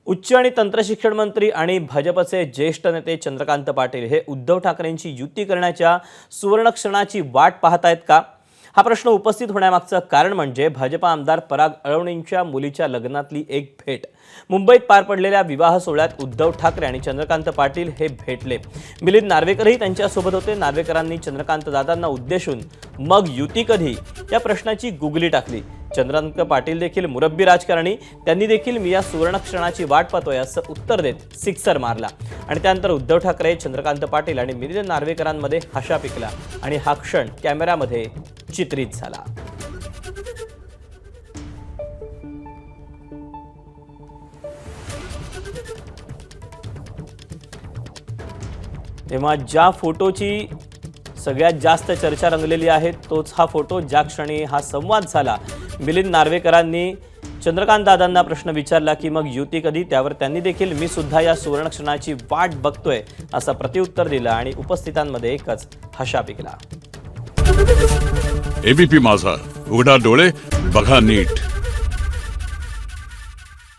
उच्च आणि तंत्रशिक्षण मंत्री आणि भाजपचे ज्येष्ठ नेते चंद्रकांत पाटील हे उद्धव ठाकरेंची युती करण्याच्या सुवर्णक्षणाची वाट पाहतायत का? हा प्रश्न उपस्थित होण्यामागचं कारण म्हणजे भाजप आमदार पराग अळवणींच्या मुलीच्या लग्नातली एक भेट। मुंबईत पार पडलेल्या विवाह सोहळ्यात उद्धव ठाकरे आणि चंद्रकांत पाटील हे भेटले। मिलिंद नार्वेकरही त्यांच्यासोबत होते। नार्वेकरांनी चंद्रकांत दादांना उद्देशून मग युती कधी या प्रश्नाची गुगली टाकली। चंद्रकांत पाटील देखील मुरब्बी राजकारणी, त्यांनी देखील मी या सुवर्णक्षणाची वाट पाहतोय असं उत्तर देत सिक्सर मारला। आणि त्यानंतर उद्धव ठाकरे, चंद्रकांत पाटील आणि मिलिंद नार्वेकरांमध्ये हशा पिकला आणि हा क्षण कॅमेऱ्यामध्ये चित्रित झाला। तेव्हा ज्या फोटोची सगळ्यात जास्त चर्चा रंगलेली आहे तोच हा फोटो। ज्या क्षणी हा संवाद झाला, मिलिंद नार्वेकरांनी चंद्रकांत दादांना प्रश्न विचारला की मग युती कधी, त्यावर त्यांनी देखील मी सुद्धा या सुवर्णक्षणाची वाट बघतोय असं प्रत्युत्तर दिलं आणि उपस्थितांमध्ये एकच हशा पिकला। एबीपी माझा, उघडा डोळे बघा नीट।